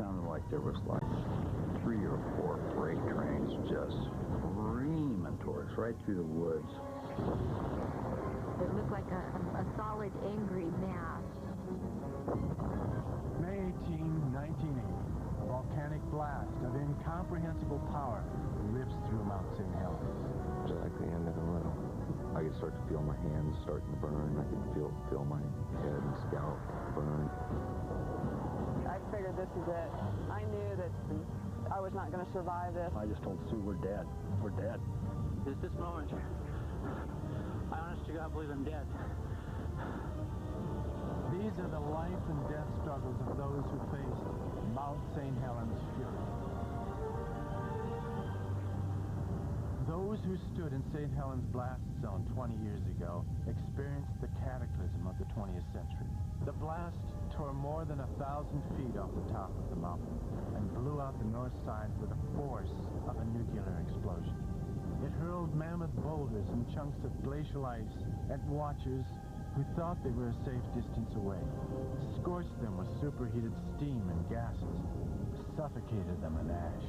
sounded like there was like 3 or 4 freight trains just screaming towards right through the woods. It looked like a solid, angry mass. May 18, 1980. A volcanic blast of incomprehensible power rips through Mt St Helen. It's like the end of the road. I could start to feel my hands starting to burn. I could feel my head and scalp burn. I figured this is it. I knew that I was not going to survive this. I just told Sue, we're dead. We're dead. At this moment, I honest to God believe I'm dead. These are the life and death struggles of those who faced Mt St Helen's Fury. Those who stood in St. Helens blast zone 20 years ago experienced the cataclysm of the 20th century. The blast tore more than 1,000 feet off the top of the mountain and blew out the north side with the force of a nuclear explosion. It hurled mammoth boulders and chunks of glacial ice at watchers who thought they were a safe distance away, scorched them with superheated steam and gases, suffocated them in ash,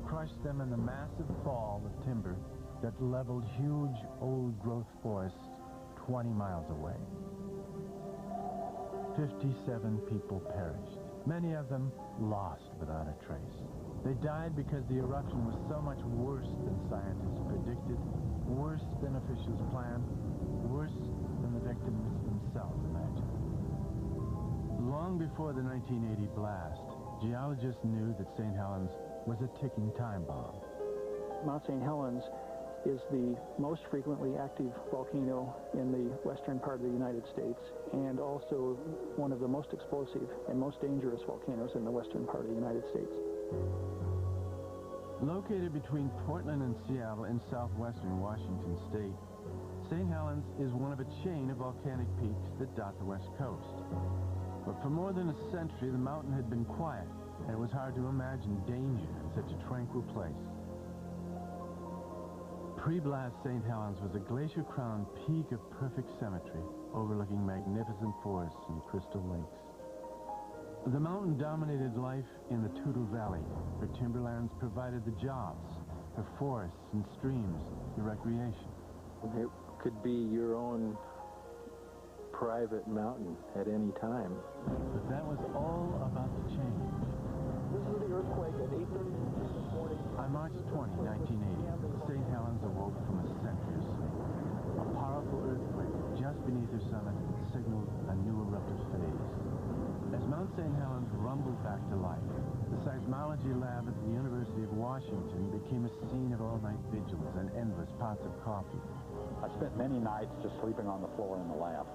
crushed them in the massive fall of timber that leveled huge old-growth forests 20 miles away. 57 people perished, many of them lost without a trace. They died because the eruption was so much worse than scientists predicted, worse than officials planned, worse than the victims themselves imagined. Long before the 1980 blast, geologists knew that St. Helens was a ticking time bomb. Mt St. Helens is the most frequently active volcano in the western part of the United States, and also one of the most explosive and most dangerous volcanoes in the western part of the United States. Located between Portland and Seattle in southwestern Washington state, St. Helens is one of a chain of volcanic peaks that dot the west coast. But for more than a century, the mountain had been quiet, and it was hard to imagine danger in such a tranquil place. Pre-blast St. Helens was a glacier-crowned peak of perfect symmetry, overlooking magnificent forests and crystal lakes. The mountain dominated life in the Toutle Valley. Her timberlands provided the jobs, her forests and streams, the recreation. It could be your own private mountain at any time. But that was all about to change. This is the earthquake at 8:30 this morning. On March 20, 1980, St. Helens awoke from a century of sleep. A powerful earthquake just beneath her summit signaled a new eruptive phase. As Mt. St. Helens rumbled back to life, the seismology lab at the University of Washington became a scene of all-night vigils and endless pots of coffee. I spent many nights just sleeping on the floor in the lab.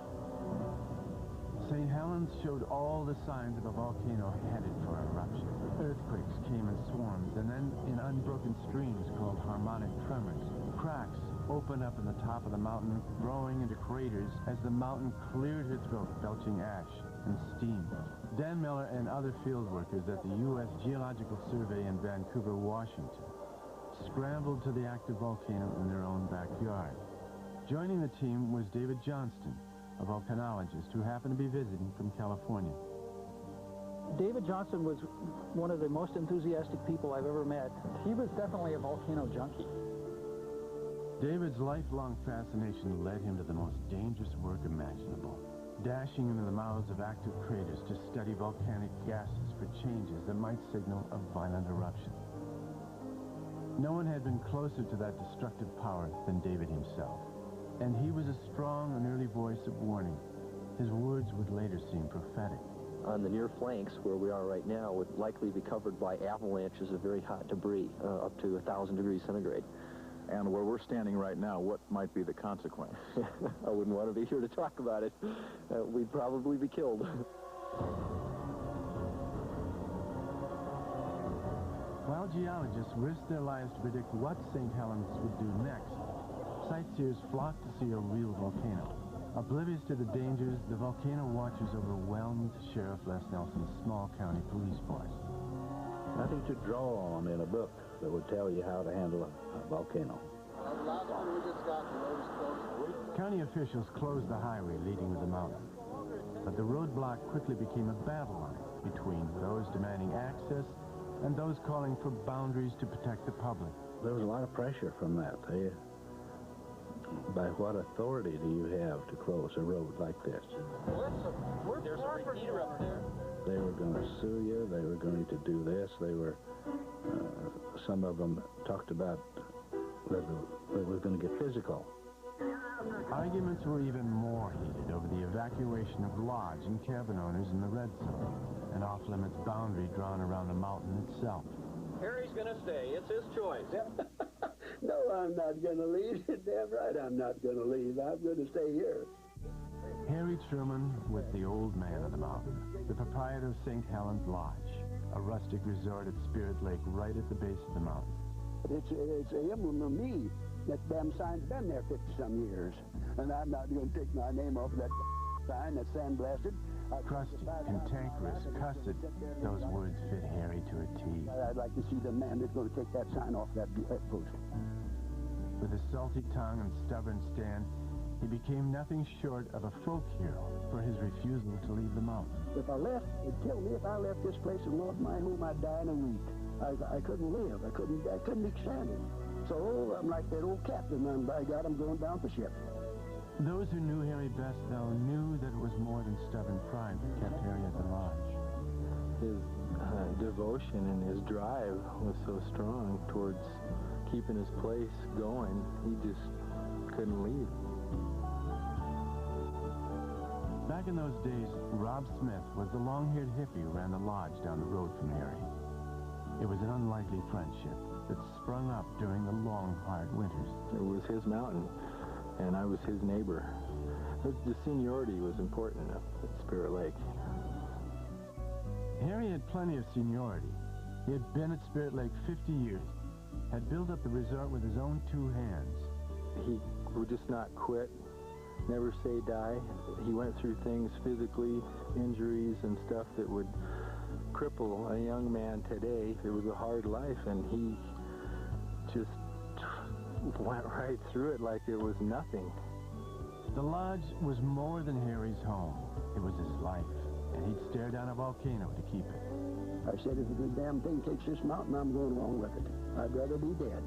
St. Helens showed all the signs of a volcano headed for eruption. Earthquakes came in swarms, and then in unbroken streams called harmonic tremors. Cracks opened up in the top of the mountain, growing into craters as the mountain cleared her throat, belching ash and steam. Dan Miller and other field workers at the U.S. Geological Survey in Vancouver, Washington, scrambled to the active volcano in their own backyard. Joining the team was David Johnston, a volcanologist who happened to be visiting from California. David Johnston was one of the most enthusiastic people I've ever met. He was definitely a volcano junkie. David's lifelong fascination led him to the most dangerous work imaginable, dashing into the mouths of active craters to study volcanic gases for changes that might signal a violent eruption. No one had been closer to that destructive power than David himself, and he was a strong and early voice of warning. His words would later seem prophetic. On the near flanks, where we are right now, would likely be covered by avalanches of very hot debris, up to 1,000 degrees centigrade. And where we're standing right now, what might be the consequence? I wouldn't want to be here to talk about it. We'd probably be killed. While geologists risked their lives to predict what St. Helens would do next, sightseers flocked to see a real volcano. Oblivious to the dangers, the volcano watchers overwhelmed Sheriff Les Nelson's small county police force. Nothing to draw on in a book that would tell you how to handle a volcano. County officials closed the highway leading to the mountain, but the roadblock quickly became a battle line. between those demanding access and those calling for boundaries to protect the public. There was a lot of pressure from that. By what authority do you have to close a road like this? There's a repeater up there. They were going to sue you. They were going to do this. They were, some of them talked about that they were going to get physical. Arguments were even more heated over the evacuation of lodge and cabin owners in the red zone, an off-limits boundary drawn around the mountain itself. Harry's going to stay. It's his choice. No, I'm not going to leave. Damn right I'm not going to leave. I'm going to stay here. Harry Truman was the old man of the mountain, the proprietor of St. Helen's Lodge, a rustic resort at Spirit Lake right at the base of the mountain. It's an emblem of me. That damn sign's been there 50-some years. And I'm not going to take my name off that sign that's sandblasted. Crusty, cantankerous, cussed, those words fit Harry to a T. I'd like to see the man that's going to take that sign off that post. With a salty tongue and stubborn stand, he became nothing short of a folk hero for his refusal to leave the mountain. If I left, it'd kill me. If I left this place and lost my home, I'd die in a week. I couldn't live. I couldn't stand it. So I'm like that old captain, and by God, I'm going down the ship. Those who knew Harry best, though, knew that it was more than stubborn pride that kept Harry at the lodge. His devotion and his drive was so strong towards keeping his place going, he just couldn't leave. Back in those days, Rob Smith was the long-haired hippie who ran the lodge down the road from Harry. It was an unlikely friendship that sprung up during the long, hard winters. It was his mountain, and I was his neighbor. The seniority was important at Spirit Lake. Harry had plenty of seniority. He had been at Spirit Lake 50 years, had built up the resort with his own two hands. He would just not quit, never say die. He went through things physically, injuries and stuff that would cripple a young man today. It was a hard life, and he just went right through it like it was nothing. The lodge was more than Harry's home. It was his life, and he'd stare down a volcano to keep it. I said, if the damn thing takes this mountain, I'm going along with it. I'd rather be dead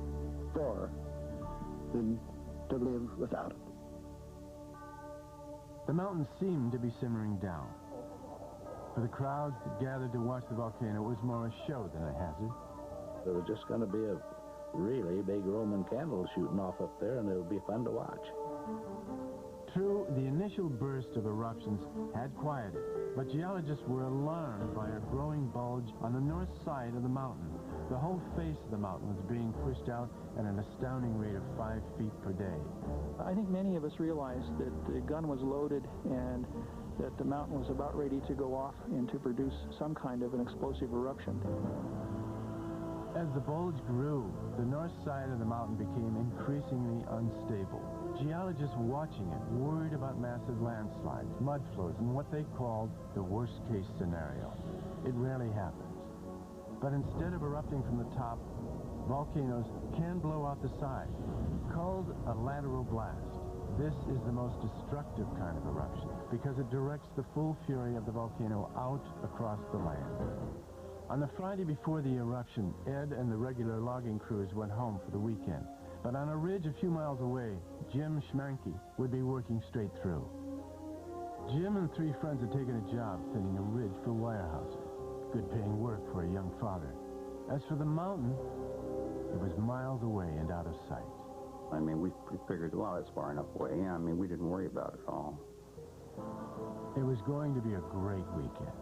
than to live without it. The mountain seemed to be simmering down. For the crowds that gathered to watch the volcano, it was more a show than a hazard. There was just going to be a really big Roman candle shooting off up there, and it would be fun to watch. True, the initial burst of eruptions had quieted, but geologists were alarmed by a growing bulge on the north side of the mountain. The whole face of the mountain was being pushed out at an astounding rate of 5 feet per day. I think many of us realized that the gun was loaded and that the mountain was about ready to go off and to produce some kind of an explosive eruption. As the bulge grew, the north side of the mountain became increasingly unstable. Geologists watching it worried about massive landslides, mud flows, and what they called the worst-case scenario. It rarely happens. But instead of erupting from the top, volcanoes can blow out the side, called a lateral blast. This is the most destructive kind of eruption because it directs the full fury of the volcano out across the land. On the Friday before the eruption, Ed and the regular logging crews went home for the weekend. But on a ridge a few miles away, Jim Schmanke would be working straight through. Jim and 3 friends had taken a job thinning a ridge for Weyerhaeuser. Good paying work for a young father. As for the mountain, it was miles away and out of sight. I mean, we figured, well, it's far enough away. I mean, we didn't worry about it at all. It was going to be a great weekend.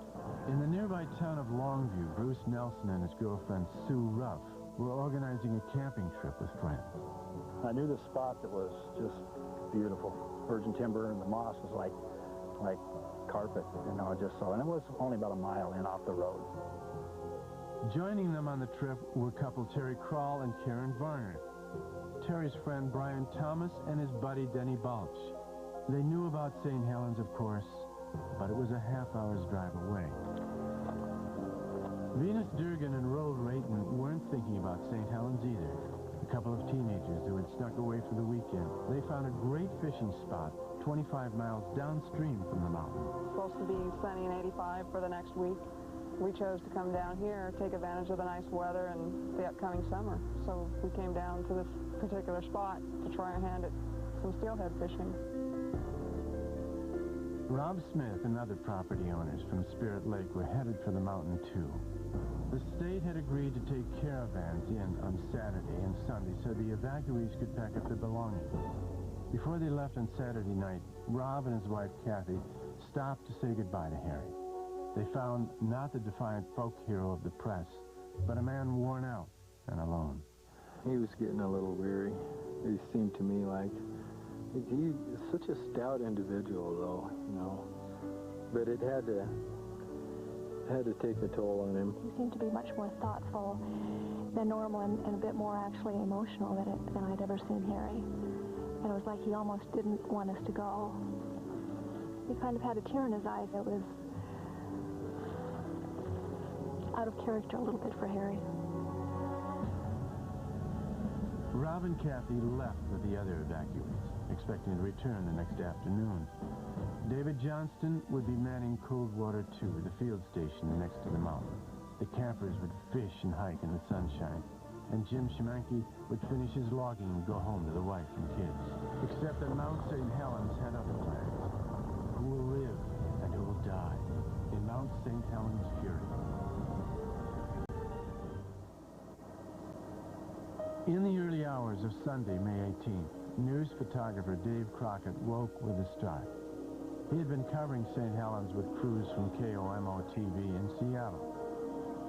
In the nearby town of Longview, Bruce Nelson and his girlfriend Sue Ruff were organizing a camping trip with friends. I knew the spot that was just beautiful. Virgin timber, and the moss was like carpet, you know, just so. And it was only about a mile in off the road. Joining them on the trip were couple Terry Kroll and Karen Varner, Terry's friend Brian Thomas and his buddy Denny Balch. They knew about St. Helens, of course, but it was a half-hour's drive away. Venus Durgan and Ro Rayton weren't thinking about St. Helens either. A couple of teenagers who had snuck away for the weekend. They found a great fishing spot 25 miles downstream from the mountain. It's supposed to be sunny and 85 for the next week. we chose to come down here, take advantage of the nice weather and the upcoming summer. So we came down to this particular spot to try our hand at some steelhead fishing. Rob Smith and other property owners from Spirit Lake were headed for the mountain too. The state had agreed to take caravans in on Saturday and Sunday so the evacuees could pack up their belongings. Before they left on Saturday night, Rob and his wife Kathy stopped to say goodbye to Harry. They found not the defiant folk hero of the press, but a man worn out and alone. He was getting a little weary. He seemed to me like he's such a stout individual, though, you know. But it had to take a toll on him. He seemed to be much more thoughtful than normal and a bit more actually emotional than I'd ever seen Harry. And it was like he almost didn't want us to go. He kind of had a tear in his eyes that was out of character a little bit for Harry. Rob and Kathy left with the other evacuees, expecting to return the next afternoon. David Johnston would be manning Coldwater 2, the field station next to the mountain. The campers would fish and hike in the sunshine, and Jim Schemanke would finish his logging and go home to the wife and kids. Except that Mt St Helens had other plans. Who will live and who will die in Mt St Helen Fury? In the early hours of Sunday, May 18th, news photographer Dave Crockett woke with a start. He had been covering St. Helens with crews from KOMO-TV in Seattle.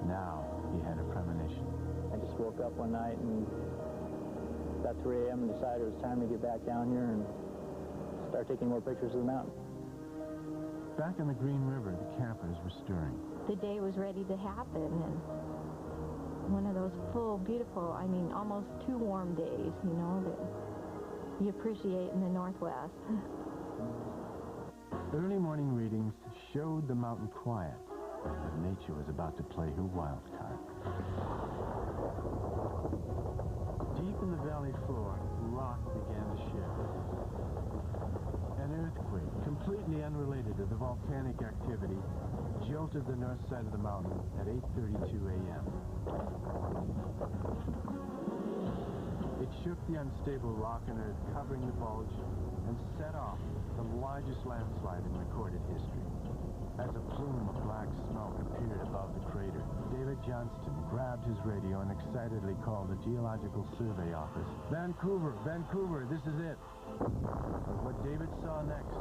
Now he had a premonition. I just woke up one night and about 3 a.m. and decided it was time to get back down here and start taking more pictures of the mountain. Back on the Green River, the campers were stirring. The day was ready to happen, and one of those full, beautiful, I mean, almost too warm days, you know, that you appreciate in the Northwest. Early morning readings showed the mountain quiet, but nature was about to play her wild card. Deep in the valley floor, rock began to shift. An earthquake, completely unrelated to the volcanic activity, jolted the north side of the mountain at 8:32 a.m. It shook the unstable rock and earth, covering the bulge, and set off the largest landslide in recorded history. As a plume of black smoke appeared above the crater, David Johnston grabbed his radio and excitedly called the Geological Survey Office. Vancouver, Vancouver, this is it. But what David saw next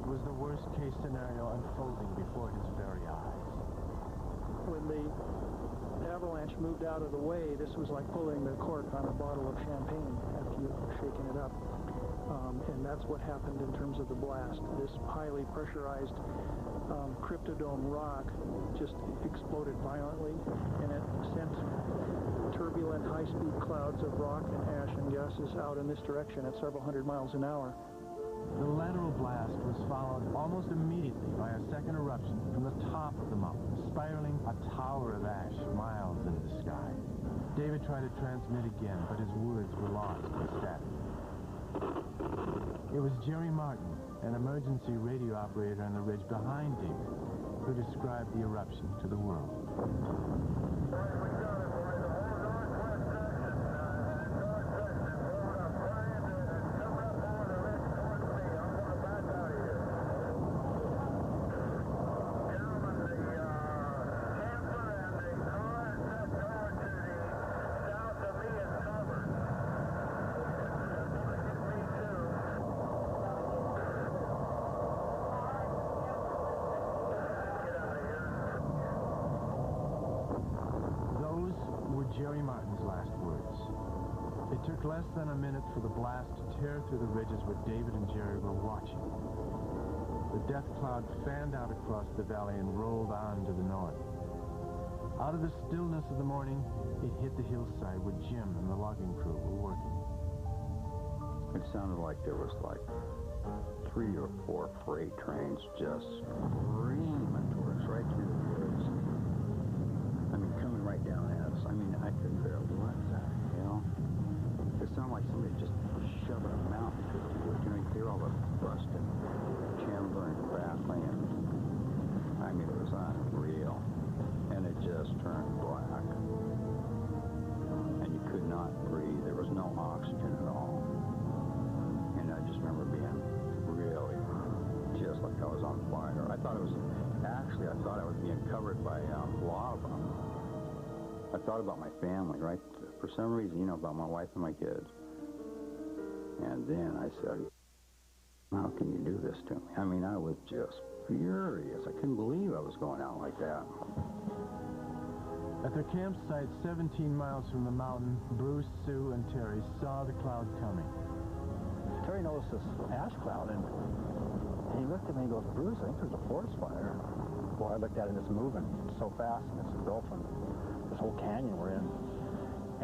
was the worst-case scenario unfolding before his very eyes. When the avalanche moved out of the way, this was like pulling the cork on a bottle of champagne after you've shaken it up. And that's what happened in terms of the blast. This highly pressurized cryptodome rock just exploded violently, and it sent turbulent high-speed clouds of rock and ash and gases out in this direction at several hundred miles an hour. The lateral blast was followed almost immediately by a second eruption from the top of the mountain, spiraling a tower of ash miles into the sky. David tried to transmit again, but his words were lost in static. It was Jerry Martin, an emergency radio operator on the ridge behind David, who described the eruption to the world. Jerry Martin's last words. It took less than a minute for the blast to tear through the ridges where David and Jerry were watching. The death cloud fanned out across the valley and rolled on to the north. Out of the stillness of the morning, it hit the hillside where Jim and the logging crew were working. It sounded like there was like 3 or 4 freight trains just screaming towards right through the woods. I mean, coming right down at us. I mean, I couldn't figure out what the hell. It sounded like somebody just shoving a mountain through the woods. You know, you hear all the busting, trembling, rattling, and I mean, it was unreal. And thought it was, actually, I thought I was being covered by lava. I thought about my family, right? For some reason, you know, about my wife and my kids. And then I said, how can you do this to me? I mean, I was just furious. I couldn't believe I was going out like that. At their campsite 17 miles from the mountain, Bruce, Sue, and Terry saw the cloud coming. Terry noticed this ash cloud, and he looked at me and goes, Bruce, I think there's a forest fire. Well, I looked at it, and it's moving so fast, and it's engulfing this whole canyon we're in.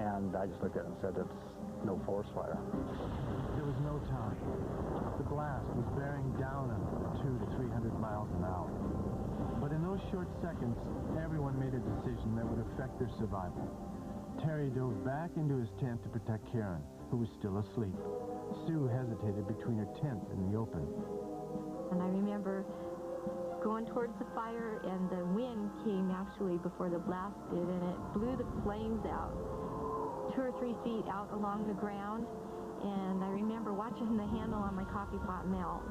And I just looked at it and said, it's no forest fire. There was no time. The blast was bearing down on them at 200 to 300 miles an hour. But in those short seconds, everyone made a decision that would affect their survival. Terry dove back into his tent to protect Karen, who was still asleep. Sue hesitated between her tent and the open. And I remember going towards the fire, and the wind came actually before the blast did, and it blew the flames out 2 or 3 feet out along the ground. And I remember watching the handle on my coffee pot melt,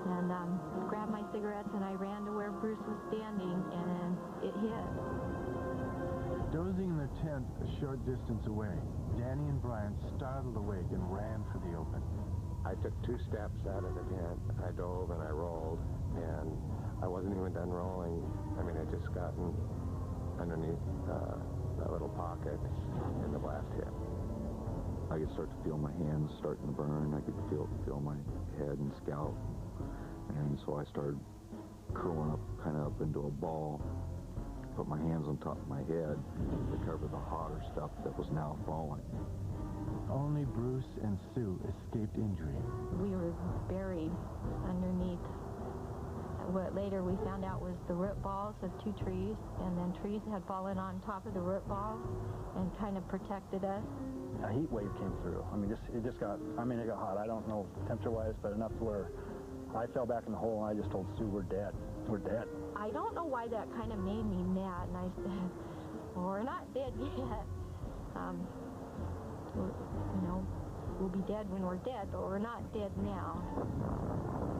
and grabbed my cigarettes, and I ran to where Bruce was standing, and it hit. Dozing in their tent a short distance away, Danny and Brian startled awake and ran for the open. I took 2 steps out of the tent. I dove and I rolled, and I wasn't even done rolling. I mean, I just gotten underneath that little pocket, and the blast hit. I could start to feel my hands starting to burn. I could feel my head and scalp. And so I started curling up, kind of up into a ball, put my hands on top of my head to cover the hotter stuff that was now falling. Only Bruce and Sue escaped injury. We were buried underneath what later we found out was the root balls of 2 trees, and then trees had fallen on top of the root balls and kind of protected us. A heat wave came through. I mean, it got hot. I don't know temperature-wise, but enough to where I fell back in the hole, and I just told Sue, we're dead. We're dead. I don't know why that kind of made me mad, and I said, we're not dead yet. You know, we'll be dead when we're dead, but we're not dead now.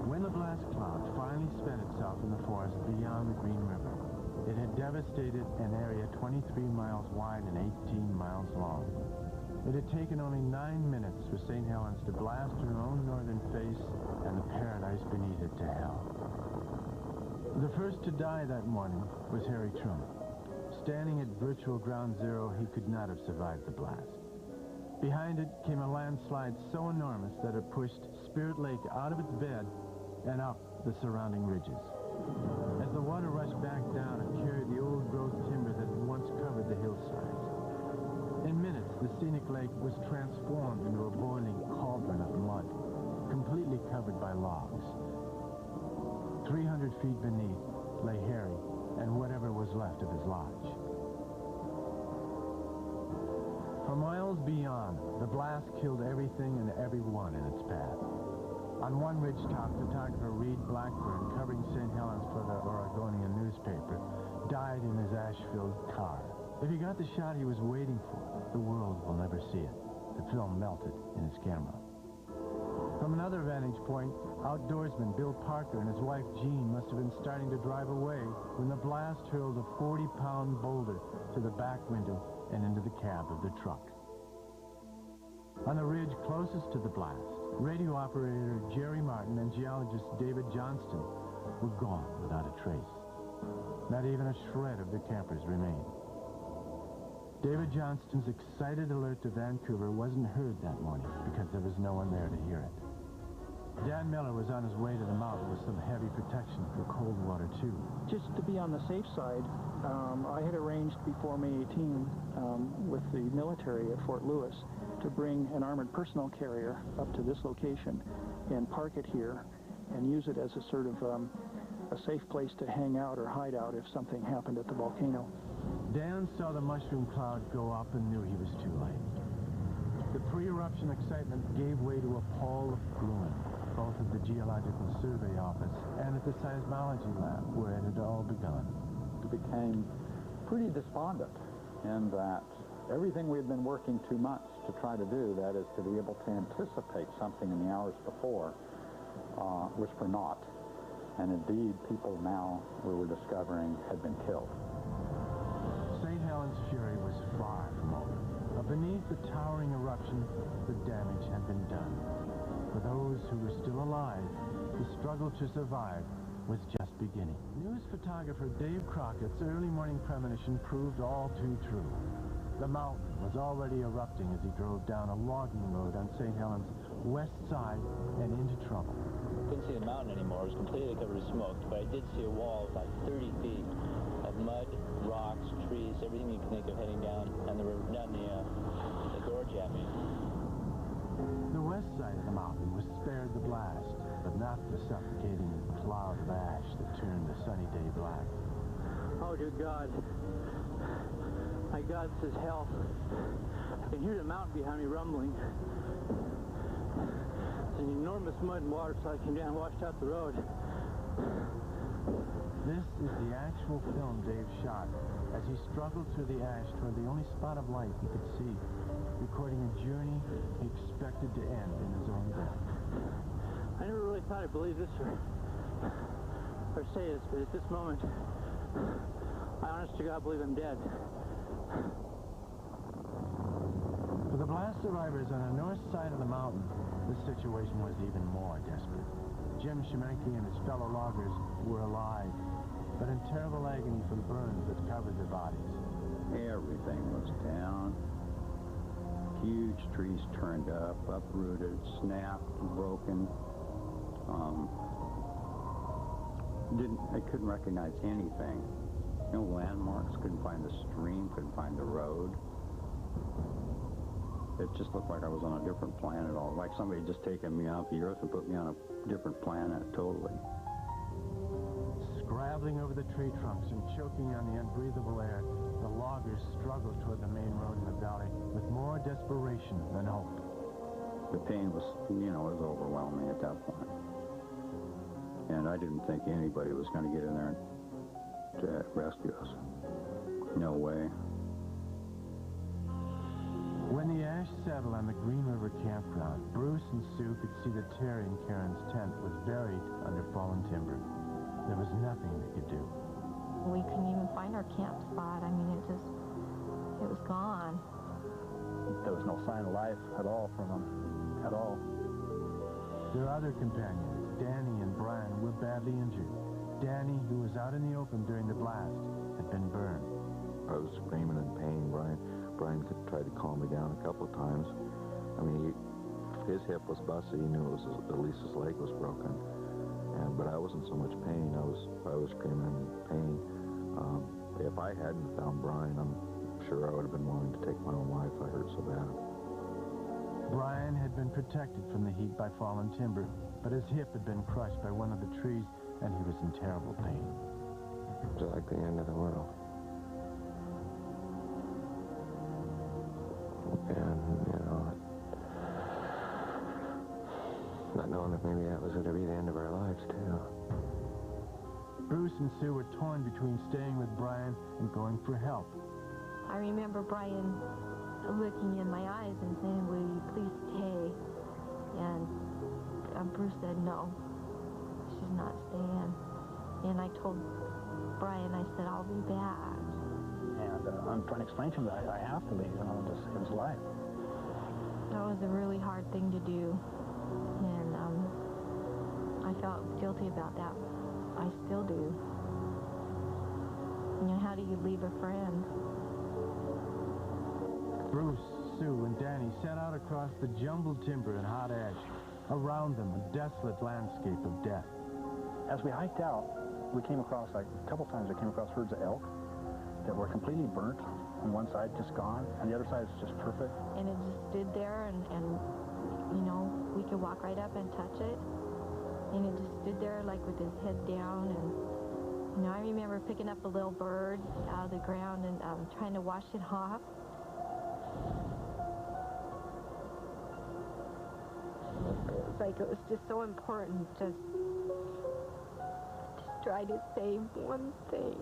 When the blast cloud finally spent itself in the forest beyond the Green River, it had devastated an area 23 miles wide and 18 miles long. It had taken only 9 minutes for St. Helens to blast her own northern face and the paradise beneath it to hell. The first to die that morning was Harry Truman. Standing at virtual ground zero, he could not have survived the blast. Behind it came a landslide so enormous that it pushed Spirit Lake out of its bed and up the surrounding ridges. As the water rushed back down, it carried the old-growth timber that had once covered the hillsides. In minutes, the scenic lake was transformed into a boiling cauldron of mud, completely covered by logs. 300 feet beneath lay Harry and whatever was left of his lodge. For miles beyond, the blast killed everything and everyone in its path. On one ridgetop, photographer Reed Blackburn, covering St. Helens for the Oregonian newspaper, died in his ash-filled car. If he got the shot he was waiting for, the world will never see it. The film melted in his camera. From another vantage point, outdoorsman Bill Parker and his wife Jean must have been starting to drive away when the blast hurled a 40-pound boulder through the back window and into the cab of their truck. On the ridge closest to the blast, radio operator Jerry Martin and geologist David Johnston were gone without a trace. Not even a shred of their campers remained. David Johnston's excited alert to Vancouver wasn't heard that morning because there was no one there to hear it. Dan Miller was on his way to the mountain with some heavy protection for cold water, too. Just to be on the safe side, I had arranged before May 18 with the military at Fort Lewis to bring an armored personnel carrier up to this location and park it here and use it as a sort of a safe place to hang out or hide out if something happened at the volcano. Dan saw the mushroom cloud go up and knew he was too late. The pre-eruption excitement gave way to a pall of gloom, both at the Geological Survey Office and at the Seismology Lab, where it had all begun. It became pretty despondent in that everything we had been working 2 months to try to do, that is to be able to anticipate something in the hours before, was for naught. And indeed, people now, we were discovering, had been killed. St. Helen's Fury was far from over. But beneath the towering eruption, the damage had been done. For those who were still alive, the struggle to survive was just beginning. News photographer Dave Crockett's early morning premonition proved all too true. The mountain was already erupting as he drove down a logging road on St. Helen's west side and into trouble. Couldn't see the mountain anymore. It was completely covered with smoke, but I did see a wall of like 30 feet of mud, rocks, trees, everything you can think of heading down the gorge at me. The west side of the mountain was spared the blast, but not the suffocating cloud of ash that turned the sunny day black. Oh, dear God. My God, this is hell. I can hear the mountain behind me rumbling. There's an enormous mud and water slide came down and washed out the road. This is the actual film Dave shot as he struggled through the ash toward the only spot of light he could see, recording a journey he expected to end in his own death. I never really thought I'd believe this or say this, but at this moment, I honest to God believe I'm dead. For the blast survivors on the north side of the mountain, the situation was even more desperate. Jim Shemenke and his fellow loggers were alive, but in terrible agony from burns that covered their bodies. Everything was down. Huge trees turned up, uprooted, snapped, broken. I couldn't recognize anything. No landmarks, couldn't find the stream, couldn't find the road. It just looked like I was on a different planet, like somebody had just taken me off the Earth and put me on a different planet, totally. Scrabbling over the tree trunks and choking on the unbreathable air, the loggers struggled toward the main road in the valley with more desperation than hope. The pain was, was overwhelming at that point. And I didn't think anybody was going to get in there to rescue us. No way. When the ash settled on the Green River campground, Bruce and Sue could see that Terry and Karen's tent was buried under fallen timber. There was nothing they could do. We couldn't even find our camp spot. I mean, it was gone. There was no sign of life at all from them, at all. Their other companions, Danny and Brian, were badly injured. Danny, who was out in the open during the blast, had been burned. I was screaming in pain. Brian could try to calm me down a couple of times. I mean, his hip was busted. He knew it was at least his leg was broken. But I wasn't so much pain. I was screaming in pain. If I hadn't found Brian, I'm sure I would have been willing to take my own life. I hurt so bad. Brian had been protected from the heat by fallen timber, but his hip had been crushed by one of the trees, and he was in terrible pain. It was like the end of the world. And, not knowing if maybe that was going to be the end of our lives, too. Bruce and Sue were torn between staying with Brian and going for help. I remember Brian looking in my eyes and saying, "Will you please stay?" And Bruce said, "No, she's not staying." And I told Brian, I said, "I'll be back." And I'm trying to explain to him that I have to leave, to save his life. That was a really hard thing to do, and I felt guilty about that. I still do. How do you leave a friend? Bruce, Sue, and Danny set out across the jumbled timber and hot ash. Around them, a desolate landscape of death. As we hiked out, we came across, a couple times we came across herds of elk that were completely burnt. On one side, just gone, and the other side is just perfect. And it just stood there, and we could walk right up and touch it. And it just stood there, like, with his head down. And, I remember picking up a little bird out of the ground and trying to wash it off. It was just so important to try to save one thing.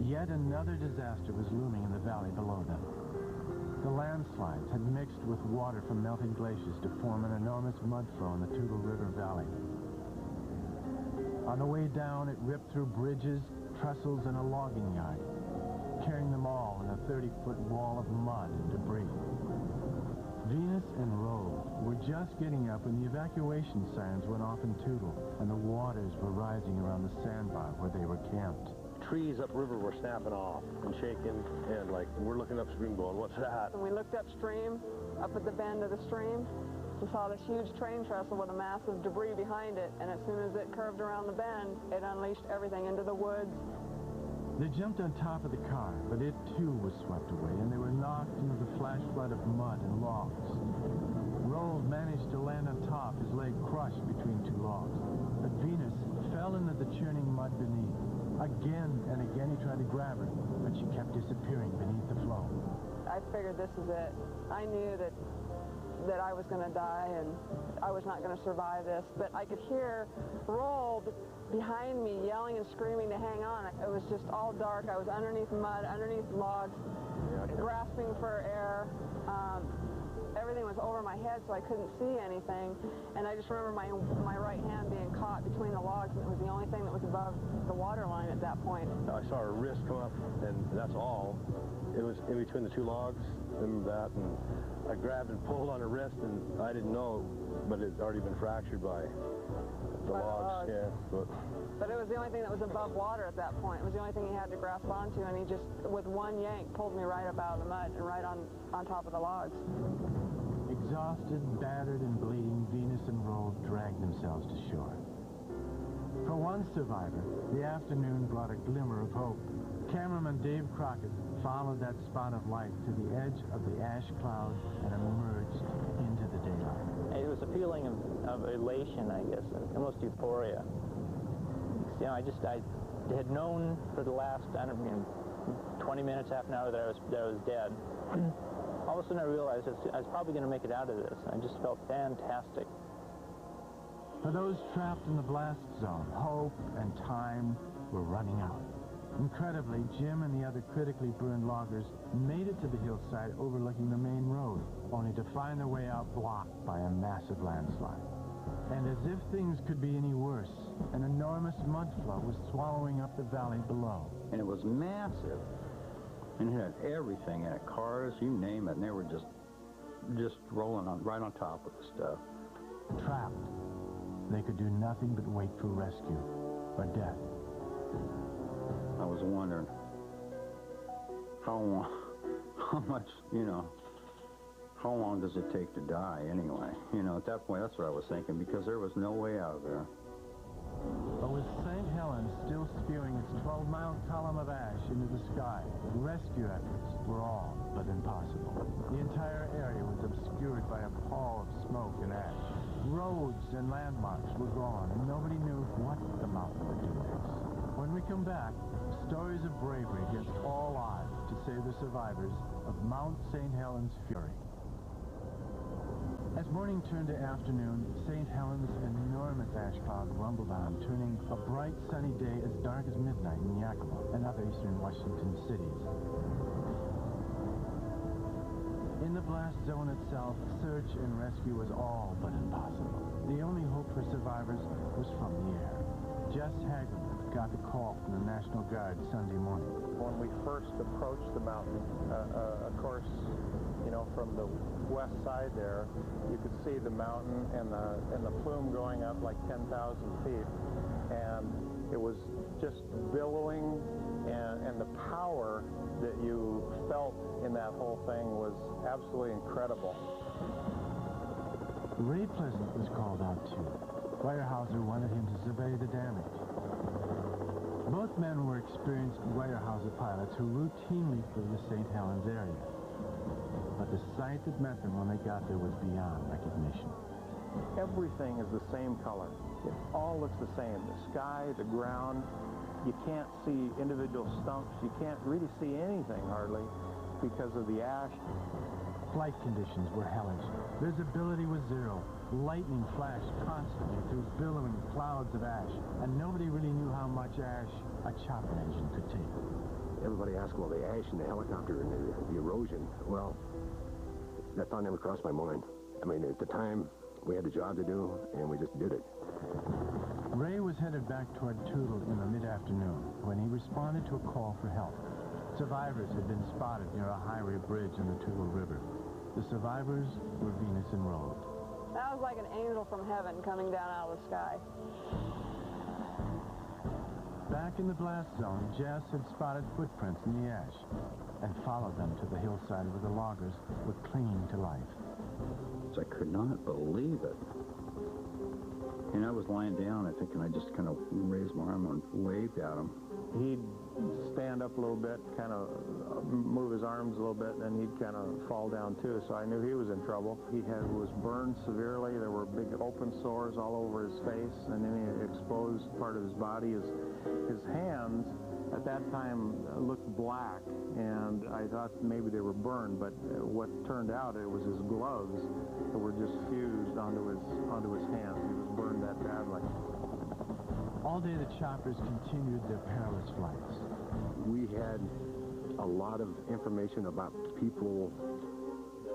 Yet another disaster was looming in the valley below them. The land Landslides had mixed with water from melting glaciers to form an enormous mud flow in the Toutle River Valley. On the way down, it ripped through bridges, trestles, and a logging yard, carrying them all in a 30-foot wall of mud and debris. Venus and Roe were just getting up when the evacuation sirens went off in Toutle, and the waters were rising around the sandbar where they were camped. Trees upriver were snapping off and shaking, and like we're looking upstream going, what's that? When we looked upstream, up at the bend of the stream, we saw this huge train trestle with a massive debris behind it, and as soon as it curved around the bend, it unleashed everything into the woods. They jumped on top of the car, but it too was swept away, and they were knocked into the flash flood of mud and logs. Roald managed to land on top, his leg crushed between two logs. But Venus fell into the churning mud beneath. Again and again he tried to grab her, but she kept disappearing beneath the flow. I figured this is it. I knew that I was going to die and I was not going to survive this, but I could hear Roald behind me yelling and screaming to hang on. It was just all dark. I was underneath mud, underneath logs, grasping for air. Everything was over my head, so I couldn't see anything. And I just remember my right hand being caught between the logs, and it was the only thing that was above the water line at that point. I saw her wrist come up, and that's all. It was in between the two logs, and that, and I grabbed and pulled on her wrist, and I didn't know, but it had already been fractured by the logs. Yeah, but it was the only thing that was above water at that point. It was the only thing he had to grasp onto, and he just, with one yank, pulled me right up out of the mud and right on top of the logs. Exhausted, battered, and bleeding, Venus and Roald dragged themselves to shore. For one survivor, the afternoon brought a glimmer of hope. Cameraman Dave Crockett followed that spot of light to the edge of the ash cloud and emerged into the daylight. It was a feeling of elation, I guess, almost euphoria. You know, I had known for the last, 20 minutes, half an hour that I was dead. All of a sudden I realized I was probably going to make it out of this. I just felt fantastic. For those trapped in the blast zone, hope and time were running out. Incredibly, Jim and the other critically burned loggers made it to the hillside overlooking the main road, only to find their way out blocked by a massive landslide. And as if things could be any worse, an enormous mud flow was swallowing up the valley below. And it was massive. And it had everything in it, cars, you name it, and they were just rolling on right on top of the stuff. Trapped, they could do nothing but wait for rescue or death. I was wondering how long does it take to die anyway? You know, at that point, that's what I was thinking, because there was no way out of there. But with St. Helens still spewing its 12-mile column of ash into the sky, rescue efforts were all but impossible. The entire area was obscured by a pall of smoke and ash. Roads and landmarks were gone, and nobody knew what the mountain would do next. When we come back, stories of bravery against all odds to save the survivors of Mt St Helen Fury. As morning turned to afternoon, St. Helens' enormous ash cloud rumbled on, turning a bright sunny day as dark as midnight in Yakima and other eastern Washington cities. In the blast zone itself, search and rescue was all but impossible. The only hope for survivors was from the air. Jess Hagerman got the call from the National Guard Sunday morning. When we first approached the mountain, of course, you know, from the west side there, you could see the mountain and the plume going up like 10,000 feet, and it was just billowing, and the power that you felt in that whole thing was absolutely incredible. Ray Pleasant was called out too. Weyerhaeuser wanted him to survey the damage. Both men were experienced Weyerhaeuser pilots who routinely flew the St. Helens area. But the sight that met them when they got there was beyond recognition. Everything is the same color. It all looks the same. The sky, the ground. You can't see individual stumps. You can't really see anything hardly because of the ash. Flight conditions were hellish. Visibility was zero. Lightning flashed constantly through billowing clouds of ash, and nobody really knew how much ash a chopper engine could take. Everybody asked, well, the ash in the helicopter and the erosion. Well, that thought never crossed my mind. I mean, at the time, we had a job to do, and we just did it. Ray was headed back toward Toutle in the mid-afternoon when he responded to a call for help. Survivors had been spotted near a highway bridge in the Toutle River. The survivors were Venus and Road. That was like an angel from heaven coming down out of the sky. Back in the blast zone, Jess had spotted footprints in the ash and followed them to the hillside where the loggers were clinging to life. I could not believe it. And I was lying down, I think, and I just kind of raised my arm and waved at him. He'd stand up a little bit, kind of move his arms a little bit, and then he'd kind of fall down too, so I knew he was in trouble. He was burned severely. There were big open sores all over his face, and then he exposed part of his body. His hands at that time looked black, and I thought maybe they were burned, but what turned out, it was his gloves that were just fused onto his hands. He was burned that badly. All day the choppers continued their perilous flights. We had a lot of information about people,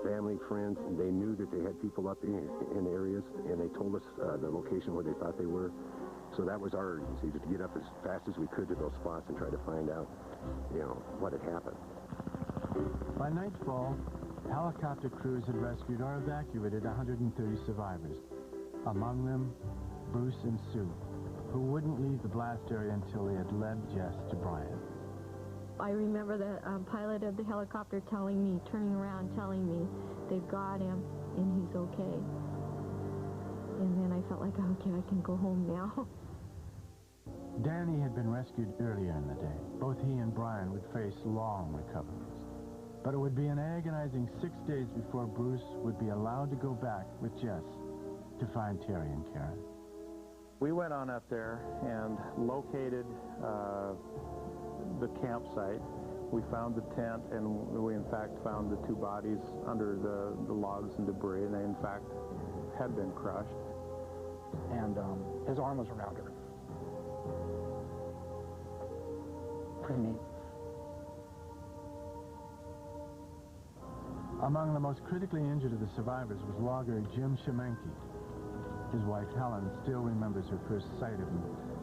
family, friends, and they knew that they had people up in areas, and they told us the location where they thought they were. So that was our urgency, to get up as fast as we could to those spots and try to find out, what had happened. By nightfall, helicopter crews had rescued or evacuated 130 survivors. Among them, Bruce and Sue, who wouldn't leave the blast area until they had led Jess to Brian. I remember the pilot of the helicopter turning around, telling me, they've got him, and he's okay. And then I felt like, okay, I can go home now. Danny had been rescued earlier in the day. Both he and Brian would face long recoveries. But it would be an agonizing 6 days before Bruce would be allowed to go back with Jess to find Terry and Karen. We went on up there and located the campsite. We found the tent, and we in fact found the two bodies under the logs and debris, and they in fact had been crushed. And his arm was around her. Pretty neat. Among the most critically injured of the survivors was logger Jim Shemenke. His wife Helen still remembers her first sight of him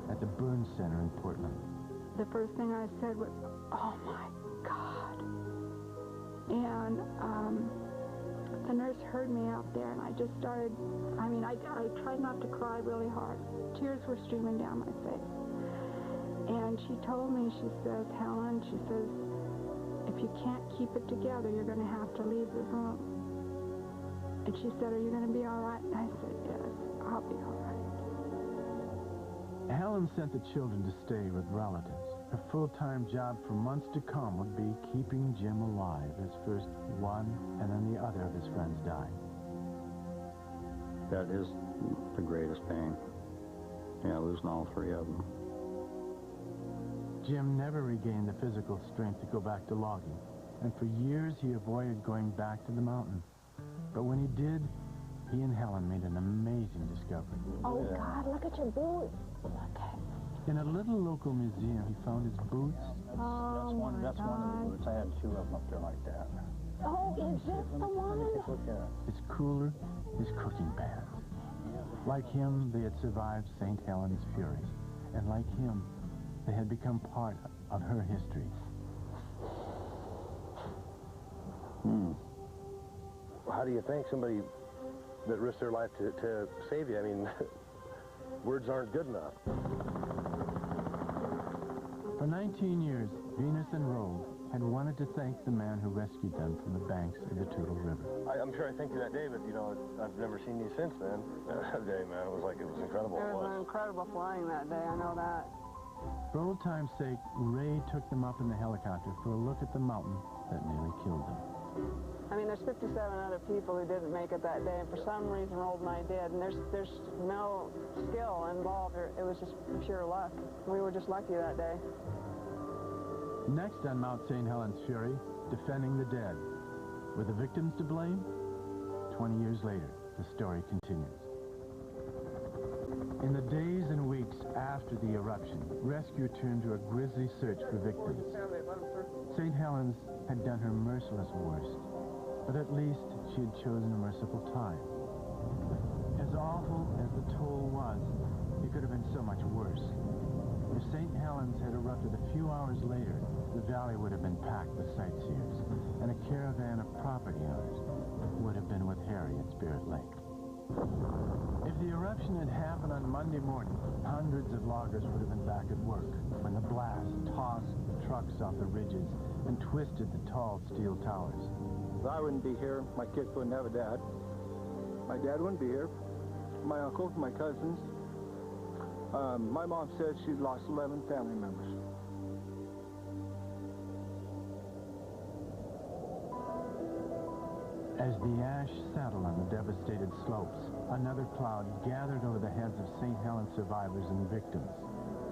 at the burn center in Portland. The first thing I said was, "Oh my God." And the nurse heard me out there, and I just started, I tried not to cry really hard. Tears were streaming down my face. And she told me, she says, "Helen," she says, "if you can't keep it together, you're going to have to leave the room." And she said, "Are you going to be all right?" And I said, "Yes, I'll be all right." Helen sent the children to stay with relatives. Her full-time job for months to come would be keeping Jim alive as first one and then the other of his friends died. That is the greatest pain. Yeah, losing all three of them. Jim never regained the physical strength to go back to logging, and for years he avoided going back to the mountain. But when he did, he and Helen made an amazing discovery. Oh, God, look at your boots. Okay. In a little local museum, he found his boots. Oh, That's one of the boots. I had two of them up there like that. Oh, is this the one? His cooler, his cooking pans. Like him, they had survived St. Helen's Furies, and like him, they had become part of her history. How do you thank somebody that risked their life to save you? I mean, words aren't good enough. For 19 years, Venus and Road had wanted to thank the man who rescued them from the banks of the Toutle River. I'm sure I thank you that day, but, I've never seen you since then. That day, man, it was incredible. It was incredible flying that day, I know that. For old time's sake, Ray took them up in the helicopter for a look at the mountain that nearly killed them. There's 57 other people who didn't make it that day, and for some reason Roald and I did, and there's no skill involved. It was just pure luck. We were just lucky that day. Next on Mt St Helen's Fury, defending the dead. Were the victims to blame? 20 years later, the story continues. In the days and weeks after the eruption, rescue turned to a grisly search for victims. St. Helens had done her merciless worst. but at least she had chosen a merciful time. As awful as the toll was, it could have been so much worse. If St. Helens had erupted a few hours later, the valley would have been packed with sightseers, and a caravan of property owners would have been with Harry at Spirit Lake. If the eruption had happened on Monday morning, hundreds of loggers would have been back at work when the blast tossed the trucks off the ridges and twisted the tall steel towers. I wouldn't be here. My kids wouldn't have a dad. My dad wouldn't be here. My uncle, my cousins. My mom said she's lost 11 family members. As the ash settled on the devastated slopes, another cloud gathered over the heads of St. Helens survivors and victims,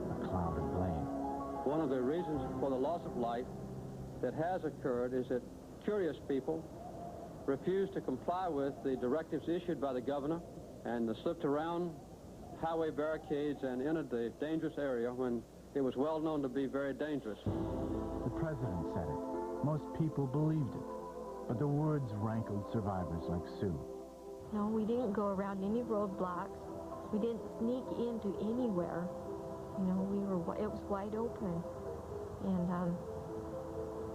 a cloud of blame. One of the reasons for the loss of life that has occurred is that curious people refused to comply with the directives issued by the governor and slipped around highway barricades and entered the dangerous area when it was well known to be very dangerous. The president said it. Most people believed it. But the words rankled survivors like Sue. No, we didn't go around any roadblocks. We didn't sneak into anywhere. You know, it was wide open. And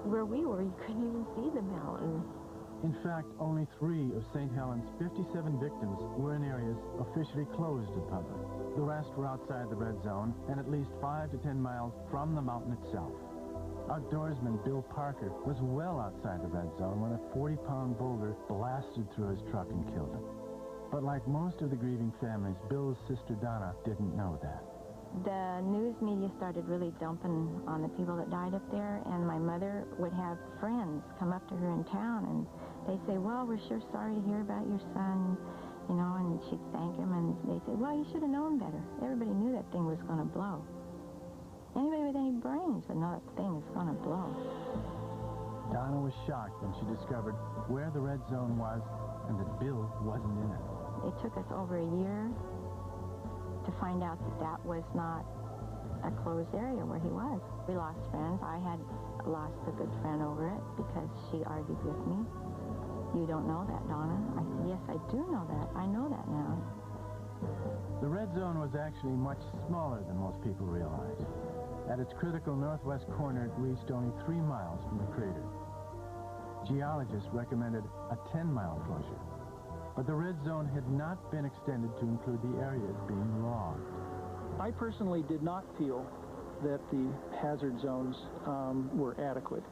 where we were, you couldn't even see the mountain. In fact, only 3 of St. Helens' 57 victims were in areas officially closed to the public. The rest were outside the red zone and at least 5 to 10 miles from the mountain itself. Outdoorsman Bill Parker was well outside the red zone when a 40-pound boulder blasted through his truck and killed him. But like most of the grieving families, Bill's sister Donna didn't know that. The news media started really dumping on the people that died up there, and my mother would have friends come up to her in town, and they'd say, well, we're sure sorry to hear about your son, you know, and she'd thank him, and they'd say, well, you should have known better. Everybody knew that thing was going to blow. Anybody with any brains would know that thing is going to blow. Donna was shocked when she discovered where the red zone was and that Bill wasn't in it. It took us over a year to find out that that was not a closed area where he was. We lost friends. I had lost a good friend over it because she argued with me. You don't know that, Donna. I said, yes, I do know that. I know that now. The red zone was actually much smaller than most people realize. At its critical northwest corner, it reached only 3 miles from the crater. Geologists recommended a 10-mile closure, but the red zone had not been extended to include the areas being logged. I personally did not feel that the hazard zones were adequate.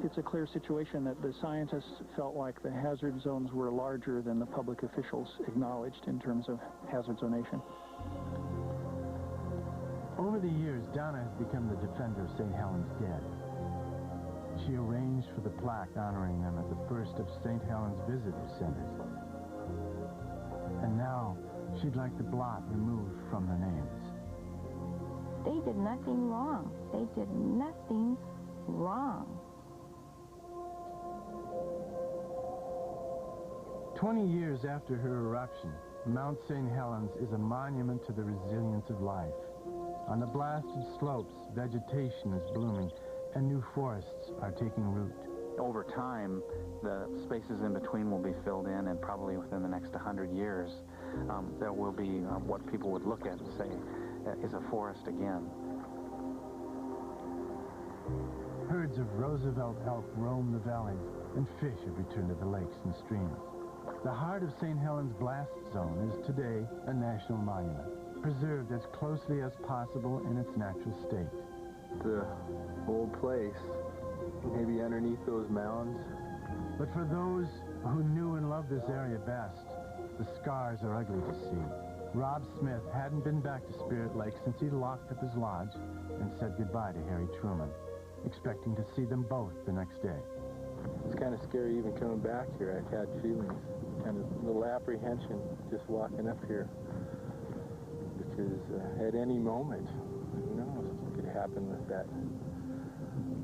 It's a clear situation that the scientists felt like the hazard zones were larger than the public officials acknowledged in terms of hazard zonation. Over the years, Donna has become the defender of St. Helens dead. She arranged for the plaque honoring them at the first of St. Helens visitor centers. And now, she'd like the blot removed from their names. They did nothing wrong. They did nothing wrong. 20 years after her eruption, Mt St. Helens is a monument to the resilience of life. On the blasted slopes, vegetation is blooming, and new forests are taking root. Over time, the spaces in between will be filled in, and probably within the next 100 years, there will be what people would look at and say is a forest again. Herds of Roosevelt elk roam the valleys, and fish have returned to the lakes and streams. The heart of St. Helens blast zone is today a national monument, preserved as closely as possible in its natural state. The old place, maybe underneath those mounds. But for those who knew and loved this area best, the scars are ugly to see. Rob Smith hadn't been back to Spirit Lake since he locked up his lodge and said goodbye to Harry Truman, expecting to see them both the next day. It's kind of scary even coming back here. I've had feelings, kind of a little apprehension just walking up here. Because at any moment, who knows what could happen with that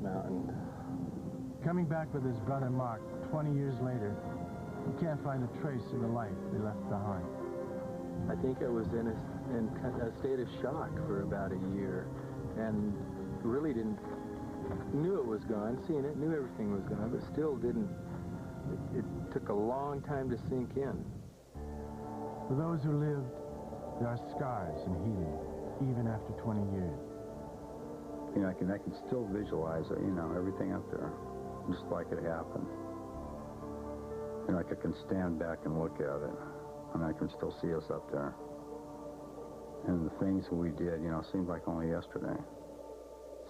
mountain. Coming back with his brother Mark 20 years later, he can't find a trace of the life they left behind. I think I was in a state of shock for about a year, and really knew it was gone, seen it, knew everything was gone, but still didn't it took a long time to sink in. For those who lived, there are scars and healing, even after 20 years. You know, I can still visualize it, you know, everything up there, just like it happened. You know, like I can stand back and look at it, and I can still see us up there. And the things we did, you know, seemed like only yesterday.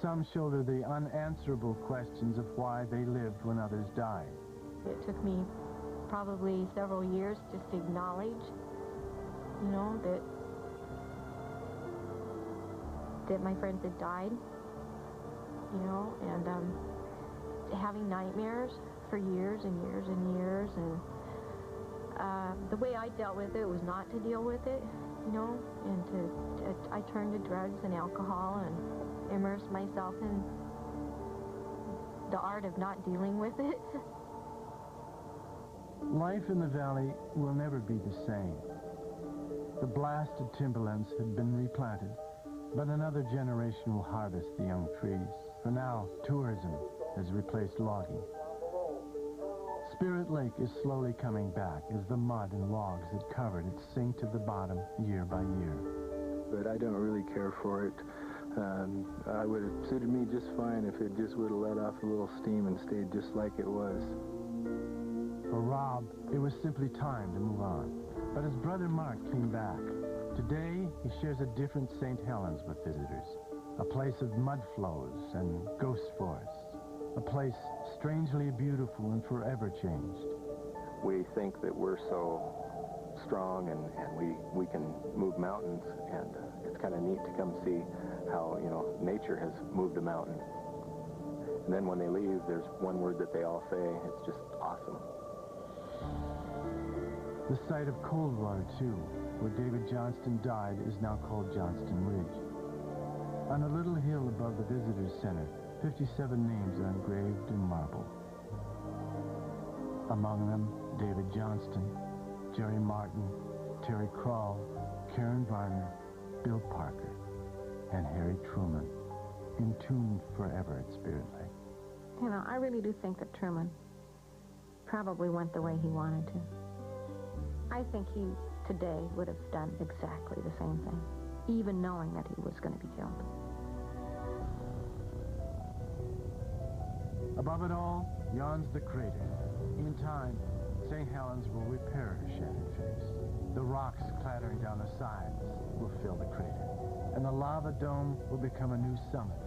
Some shoulder the unanswerable questions of why they lived when others died. It took me probably several years just to acknowledge, you know, that my friends had died, you know, and having nightmares for years and years and years, and the way I dealt with it was not to deal with it, you know, and I turned to drugs and alcohol and immersed myself in the art of not dealing with it. Life in the valley will never be the same. The blasted timberlands have been replanted, but another generation will harvest the young trees. For now, tourism has replaced logging. Spirit Lake is slowly coming back as the mud and logs that covered it sink to the bottom year by year. But I don't really care for it. I would have suited me just fine if it just would have let off a little steam and stayed just like it was. For Rob, it was simply time to move on. But his brother Mark came back. Today, he shares a different St. Helens with visitors. A place of mud flows and ghost forests. A place strangely beautiful and forever changed. We think that we're so strong and we can move mountains, and it's kind of neat to come see how, you know, nature has moved a mountain. And then when they leave, there's one word that they all say. It's just awesome. The site of Coldwater, too, where David Johnston died, is now called Johnston Ridge. On a little hill above the Visitors Center, 57 names are engraved in marble. Among them, David Johnston, Jerry Martin, Terry Krall, Karen Varner, Bill Parker, and Harry Truman, entombed forever at Spirit Lake. You know, I really do think that Truman probably went the way he wanted to. I think he, today, would have done exactly the same thing, even knowing that he was going to be killed. Above it all, yawns the crater. In time, St. Helens will repair her shattered face. The rocks clattering down the sides will fill the crater, and the lava dome will become a new summit.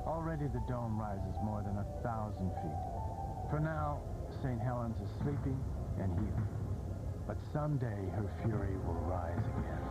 Already the dome rises more than 1,000 feet. For now, St. Helens is sleeping and healing. But someday her fury will rise again.